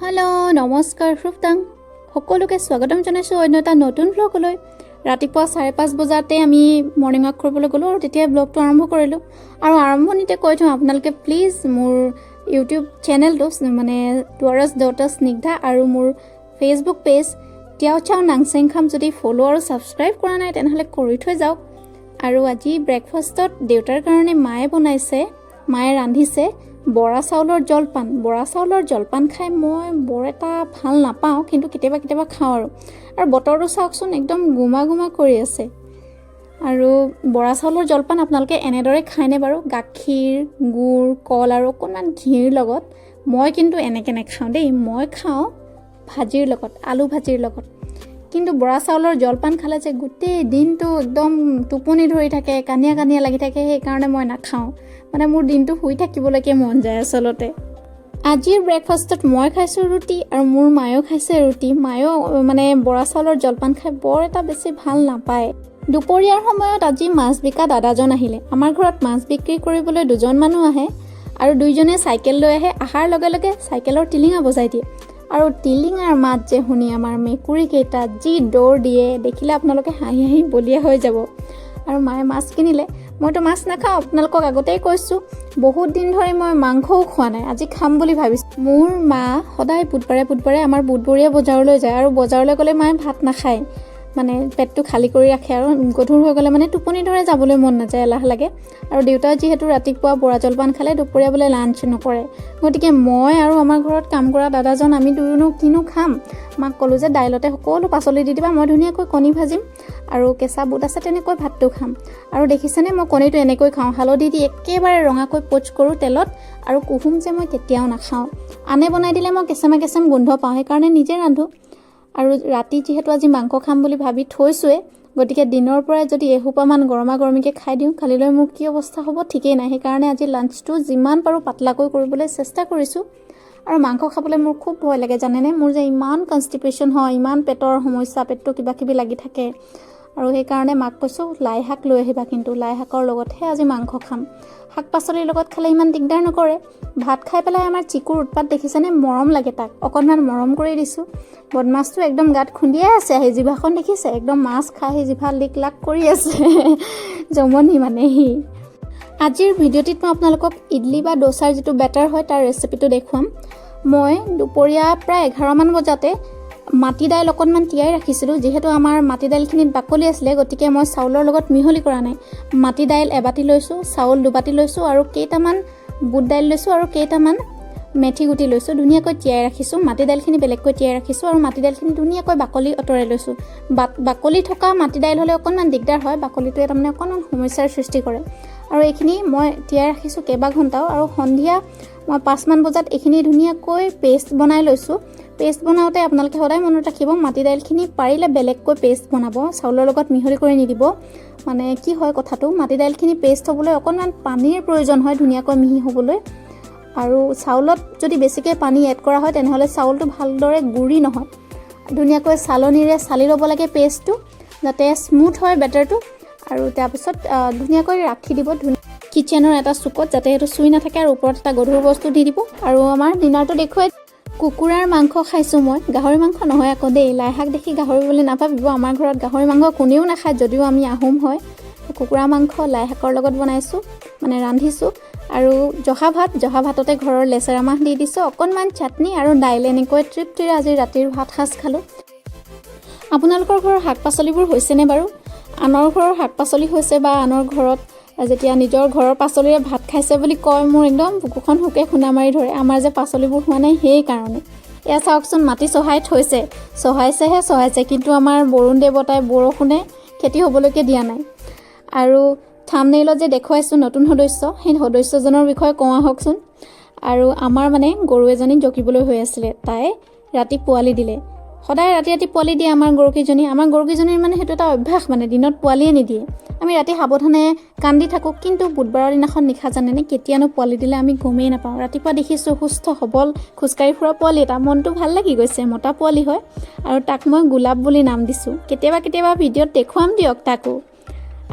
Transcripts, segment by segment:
Hello नमस्कार फ्रुफ्ताং সকলোকে স্বাগতম জনাইছোঁ অন্য এটা নতুন ব্লগলৈ। ৰাতিপুৱা 5:30 বজাতে আমি মৰ্নিং ৱাক কৰিবলৈ গ'লোঁ আৰু তেতিয়া ব্লগটো আৰম্ভ কৰিলোঁ। আৰু আৰম্ভণিতে কৈ থওঁ আপোনালোকে প্লিজ মোৰ ইউটিউব চেনেলটো মানে টুৱাৰাছ ডটাৰ স্নিগ্ধা আৰু মোৰ ফেচবুক পেজ টিয়াও চাও নাংচেং খাম যদি ফ'ল' আৰু ছাবস্ক্ৰাইব কৰা নাই তেনেহ'লে কৰি থৈ যাওক। আৰু আজি ব্ৰেকফাষ্টত দেউতাৰ কাৰণে মায়ে ৰান্ধিছে বৰা চাউলৰ জলপান খাই মই বৰ এটা ভাল নাপাওঁ, কিন্তু কেতিয়াবা খাওঁ আৰু বতৰটো চাওকচোন একদম গুমা কৰি আছে। আৰু বৰা চাউলৰ জলপান আপোনালোকে এনেদৰে খায়নে বাৰু? গাখীৰ, গুড়, কল আৰু অকণমান ঘিৰ লগত। মই কিন্তু এনেকৈ নাখাওঁ দেই, মই খাওঁ ভাজিৰ লগত, আলু ভাজিৰ লগত। কিন্তু বৰা চাউলৰ জলপান খালে যে গোটেই দিনটো একদম টোপনি ধৰি থাকে, কানিয়া লাগি থাকে, সেইকাৰণে মই নাখাওঁ। মানে মোৰ দিনটো শুই থাকিবলৈকে মন যায় আচলতে। আজিৰ ব্ৰেকফাষ্টত মই খাইছোঁ ৰুটি আৰু মোৰ মায়েও খাইছে ৰুটি। মায়েও মানে বৰা চাউলৰ জলপান খাই বৰ এটা বেছি ভাল নাপায়। দুপৰীয়াৰ সময়ত আজি মাছ বিকা দাদাজন আহিলে। আমাৰ ঘৰত মাছ বিক্ৰী কৰিবলৈ দুজন মানুহ আহে আৰু দুইজনে চাইকেল লৈ আহে। অহাৰ লগে লগে চাইকেলৰ টিলিঙা বজাই দিয়ে আৰু টিলিঙাৰ মাত যে শুনি আমাৰ মেকুৰীকেইটা যি দৌৰ দিয়ে দেখিলে আপোনালোকে হাঁহি বলিয়া হৈ যাব। আৰু মায়ে মাছ কিনিলে। মইতো মাছ নাখাওঁ, আপোনালোকক আগতেই কৈছোঁ। বহুত দিন ধৰি মই মাংসও খোৱা নাই, আজি খাম বুলি ভাবিছোঁ। মোৰ মা সদায় বুধবাৰে আমাৰ বুধবৰীয়া বজাৰলৈ যায় আৰু বজাৰলৈ গ'লে মায়ে ভাত নাখায়, মানে পেটটো খালী কৰি ৰাখে আৰু গধুৰ হৈ গ'লে মানে টোপনি ধৰে, যাবলৈ মন নাযায়, এলাহ লাগে। আৰু দেউতাই যিহেতু ৰাতিপুৱা বৰা জলপান খালে দুপৰীয়া বোলে লাঞ্চ নকৰে, গতিকে মই আৰু আমাৰ ঘৰত কাম কৰা দাদাজন আমি দুয়োনো কিনো খাম। মাক ক'লোঁ যে দাইলতে সকলো পাচলি দি দিবা, মই ধুনীয়াকৈ কণী ভাজিম আৰু কেঁচা বুট আছে তেনেকৈ ভাতটো খাম। আৰু দেখিছেনে মই কণীটো এনেকৈ খাওঁ, হালধি দি একেবাৰে ৰঙাকৈ পোচ কৰোঁ তেলত। আৰু কুহুম যে মই কেতিয়াও নাখাওঁ, আনে বনাই দিলে মই কেঁচাম গোন্ধ পাওঁ, সেইকাৰণে নিজে ৰান্ধোঁ। আৰু ৰাতি যিহেতু আজি মাংস খাম বুলি ভাবি থৈছোঁৱে, গতিকে দিনৰ পৰাই যদি এসোপামান গৰমাগৰমিকৈ খাই দিওঁ, কালিলৈ মোৰ কি অৱস্থা হ'ব ঠিকেই নাই। সেইকাৰণে আজি লাঞ্চটো যিমান পাৰোঁ পাতলাকৈ কৰিবলৈ চেষ্টা কৰিছোঁ। আৰু মাংস খাবলৈ মোৰ খুব ভয় লাগে জানেনে, মোৰ যে ইমান কনষ্টিপেশ্যন হয়, ইমান পেটৰ সমস্যা, পেটটো কিবাকিবি লাগি থাকে। আৰু সেইকাৰণে মাক কৈছোঁ লাই শাক লৈ আহিবা, কিন্তু লাই শাকৰ লগতহে আজি মাংস খাম। শাক পাচলিৰ লগত খালে ইমান দিগদাৰ নকৰে। ভাত খাই পেলাই আমাৰ চিকুৰ উৎপাত দেখিছেনে, মৰম লাগে তাক, অকণমান মৰম কৰি দিছোঁ। বদমাছটো একদম গাত খুন্দিয়াই আছে, সেই জিভাখন দেখিছে, একদম মাছ খাই সেই জিভা লিক লাক কৰি আছে জমনি মানে সি। আজিৰ ভিডিঅ'টিত মই আপোনালোকক ইডলি বা ডোচাৰ যিটো বেটাৰ হয় তাৰ ৰেচিপিটো দেখুৱাম। মই দুপৰীয়া প্ৰায় 11মান বজাতে মাটি দাইল অকণমান তিয়াই ৰাখিছিলোঁ। যিহেতু আমাৰ মাটি দাইলখিনিত বাকলি আছিলে, গতিকে মই চাউলৰ লগত মিহলি কৰা নাই। মাটি দাইল এবাটি লৈছোঁ, চাউল 2 বাটি লৈছোঁ আৰু কেইটামান বুট দাইল লৈছোঁ আৰু কেইটামান মেথি গুটি লৈছোঁ। ধুনীয়াকৈ তিয়াই ৰাখিছোঁ, মাটি দাইলখিনি বেলেগকৈ তিয়াই ৰাখিছোঁ আৰু মাটি দাইলখিনি ধুনীয়াকৈ বাকলি আঁতৰাই লৈছোঁ। বাকলি থকা মাটি দাইল হ'লে অকণমান দিগদাৰ হয়, বাকলিটোৱে তাৰমানে অকণমান সমস্যাৰ সৃষ্টি কৰে। আৰু এইখিনি মই তিয়াই ৰাখিছোঁ কেইবাঘণ্টাও। আৰু সন্ধিয়া মই 5মান বজাত এইখিনি ধুনীয়াকৈ পেষ্ট বনাই লৈছোঁ। পেষ্ট বনাওঁতে আপোনালোকে সদায় মনত ৰাখিব, মাটি দাইলখিনি পাৰিলে বেলেগকৈ পেষ্ট বনাব, চাউলৰ লগত মিহলি কৰি নিদিব। মানে কি হয় কথাটো, মাটি দাইলখিনি পেষ্ট হ'বলৈ অকণমান পানীৰ প্ৰয়োজন হয় ধুনীয়াকৈ মিহি হ'বলৈ। আৰু চাউলত যদি বেছিকৈ পানী এড কৰা হয় তেনেহ'লে চাউলটো ভালদৰে গুৰি নহয়। ধুনীয়াকৈ চালনীৰে চালি ল'ব লাগে পেষ্টটো, যাতে স্মুথ হয় বেটাৰটো। আৰু তাৰপিছত ধুনীয়াকৈ ৰাখি দিব কিচেনৰ এটা চুকত, যাতে সেইটো চুই নাথাকে, আৰু ওপৰত এটা গধুৰ বস্তু দি দিব। আৰু আমাৰ ডিনাৰটো দেখুৱাই কুকুৰাৰ মাংস খাইছোঁ মই, গাহৰি মাংস নহয় আকৌ দেই। লাই শাক দেখি গাহৰি বুলি নাভাবিব, আমাৰ ঘৰত গাহৰি মাংস কোনেও নাখায়, যদিও আমি আহোম হয়। কুকুৰা মাংস লাই শাকৰ লগত বনাইছোঁ, মানে ৰান্ধিছোঁ। আৰু জহা ভাততে ঘৰৰ লেচেৰা মাহ দি দিছোঁ, অকণমান চাটনি আৰু দাইল, এনেকৈ তৃপ্তিৰে আজি ৰাতিৰ ভাত সাজ খালোঁ। আপোনালোকৰ ঘৰৰ শাক পাচলিবোৰ হৈছেনে বাৰু? আনৰ ঘৰৰ শাক পাচলি হৈছে বা আনৰ ঘৰত যেতিয়া নিজৰ ঘৰৰ পাচলিৰে ভাত খাইছে বুলি কয়, মোৰ একদম বুকুখন শুকে খুন্দা মাৰি ধৰে। আমাৰ যে পাচলিবোৰ হোৱা নাই সেইকাৰণে। এয়া চাওকচোন, মাটি চহাইছে, কিন্তু আমাৰ বৰুণ দেৱতাই বৰষুণে খেতি হ'বলৈকে দিয়া নাই। আৰু থাম্বনেইলত যে দেখুৱাইছোঁ নতুন সদস্য, সেই সদস্যজনৰ বিষয়ে কওঁ আহকচোন। আৰু আমাৰ মানে গৰু এজনী জগিবলৈ হৈ আছিলে, তাই ৰাতি পোৱালি দিলে। সদায় ৰাতি পোৱালি দিয়ে আমাৰ গৰুকেইজনীৰ মানে সেইটো এটা অভ্যাস, মানে দিনত পোৱালিয়ে নিদিয়ে। আমি ৰাতি সাৱধানে কান্দি থাকোঁ, কিন্তু বুধবাৰৰ দিনাখন নিশা জানেনে কেতিয়ানো পোৱালি দিলে আমি গমেই নাপাওঁ। ৰাতিপুৱা দেখিছোঁ সুস্থ সবল খোজকাঢ়ি ফুৰা পোৱালি এটা, মনটো ভাল লাগি গৈছে, মতা পোৱালি হয়। আৰু তাক মই গোলাপ বুলি নাম দিছোঁ। কেতিয়াবা ভিডিঅ'ত দেখুৱাম দিয়ক তাকো।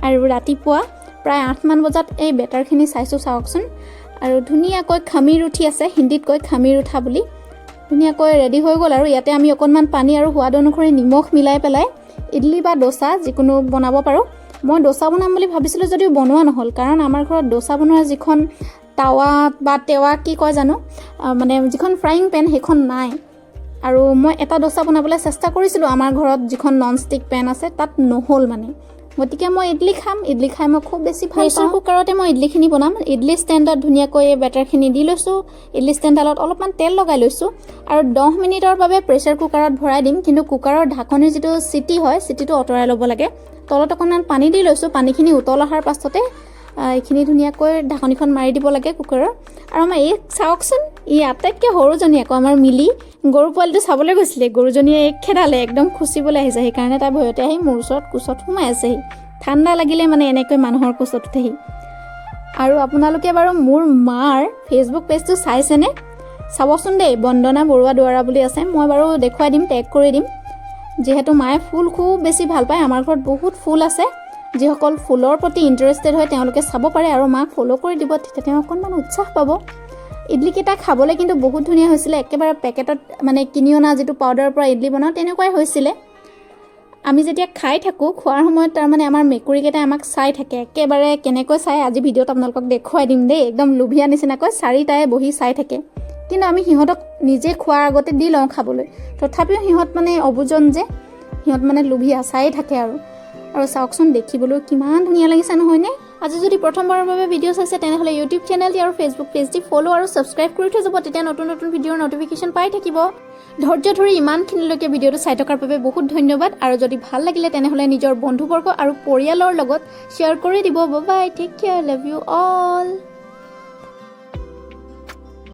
আৰু ৰাতিপুৱা প্ৰায় 8মান বজাত এই বেটাৰখিনি চাওকচোন। আৰু ধুনীয়াকৈ খামিৰ উঠি আছে, হিন্দীত কয় খামিৰ উঠা বুলি। ধুনীয়াকৈ ৰেডি হৈ গ'ল আৰু ইয়াতে আমি অকণমান পানী আৰু সোৱাদ অনুসৰি নিমখ মিলাই পেলাই ইডলি বা ডোচা যিকোনো বনাব পাৰোঁ। মই ডোচা বনাম বুলি ভাবিছিলোঁ যদিও বনোৱা নহ'ল, কাৰণ আমাৰ ঘৰত ডোচা বনোৱাৰ যিখন টাৱা বা টেৱা কি কয় জানো, মানে যিখন ফ্ৰাইং পেন সেইখন নাই। আৰু মই এটা ডোচা বনাবলৈ চেষ্টা কৰিছিলোঁ, আমাৰ ঘৰত যিখন নন ষ্টিক পেন আছে তাত নহ'ল মানে। গতিকে মই ইডলি খাম, ইডলি খাই মই খুব বেছি ভাল পাওঁ। প্ৰেছাৰ কুকাৰতে মই ইডলিখিনি বনাম। ইডলি ষ্টেণ্ডত ধুনীয়াকৈ বেটাৰখিনি দি লৈছোঁ, ইডলি ষ্টেণ্ডডালত অলপমান তেল লগাই লৈছোঁ আৰু 10 মিনিটৰ বাবে প্ৰেছাৰ কুকাৰত ভৰাই দিম। কিন্তু কুকাৰৰ ঢাকনিৰ যিটো চিটি হয়, চিটিটো আঁতৰাই ল'ব লাগে। তলত অকণমান পানী দি লৈছোঁ, পানীখিনি উতল অহাৰ পাছতে এইখিনি ধুনীয়াকৈ ঢাকনিখন মাৰি দিব লাগে কুকাৰৰ। আৰু আমাৰ এই চাওকচোন, ই আটাইতকৈ সৰুজনী আকৌ আমাৰ মিলি গৰু পোৱালিটো চাবলৈ গৈছিলে, গৰুজনীয়ে খেদালে, একদম খুচিবলৈ আহিছে। সেইকাৰণে তাই ভয়তে আহি মোৰ ওচৰত কোচত সোমাই আছেহি। ঠাণ্ডা লাগিলে মানে এনেকৈ মানুহৰ কোচত উঠেহি। আৰু আপোনালোকে বাৰু মোৰ মাৰ ফেচবুক পেজটো চাইছেনে? চাবচোন দেই, বন্দনা বৰুৱা দুৱাৰা বুলি আছে। মই বাৰু দেখুৱাই দিম, টেগ কৰি দিম। যিহেতু মায়ে ফুল খুব বেছি ভাল পায়, আমাৰ ঘৰত বহুত ফুল আছে। যিসকল ফুলৰ প্ৰতি ইণ্টাৰেষ্টেড হয় তেওঁলোকে চাব পাৰে আৰু মাক ফ'ল' কৰি দিব, তেতিয়া তেওঁ অকণমান উৎসাহ পাব। ইডলিকেইটা খাবলৈ কিন্তু বহুত ধুনীয়া হৈছিলে, একেবাৰে পেকেটত মানে কিনি অনা যিটো পাউডাৰৰ পৰা ইডলি বনাওঁ তেনেকুৱাই হৈছিলে। আমি যেতিয়া খাই থাকোঁ, খোৱাৰ সময়ত তাৰমানে আমাৰ মেকুৰীকেইটাই আমাক চাই থাকে, একেবাৰে কেনেকৈ চাই আজি ভিডিঅ'ত আপোনালোকক দেখুৱাই দিম দেই। একদম লোভীয়া নিচিনাকৈ চাৰিটাই বহি চাই থাকে। কিন্তু আমি সিহঁতক নিজে খোৱাৰ আগতে দি লওঁ খাবলৈ, তথাপিও সিহঁত মানে অবুজন যে, সিহঁত মানে লোভীয়া চাই থাকে আৰু চাওকচোন, দেখিবলৈ কিমান ধুনীয়া লাগিছে নহয়নে? আজি যদি প্ৰথমবাৰৰ বাবে ভিডিঅ' চাইছে তেনেহ'লে ইউটিউব চেনেলটি আৰু ফেচবুক পেজটি ফ'ল' আৰু ছাবস্ক্ৰাইব কৰি থৈ যাব, তেতিয়া নতুন নতুন ভিডিঅ'ৰ নটিফিকেশ্যন পাই থাকিব। ধৈৰ্য ধৰি ইমানখিনিলৈকে ভিডিঅ'টো চাই থকাৰ বাবে বহুত ধন্যবাদ। আৰু যদি ভাল লাগিলে তেনেহ'লে নিজৰ বন্ধুবৰ্গ আৰু পৰিয়ালৰ লগত শ্বেয়াৰ কৰি দিব। Bye bye, take care, love you all.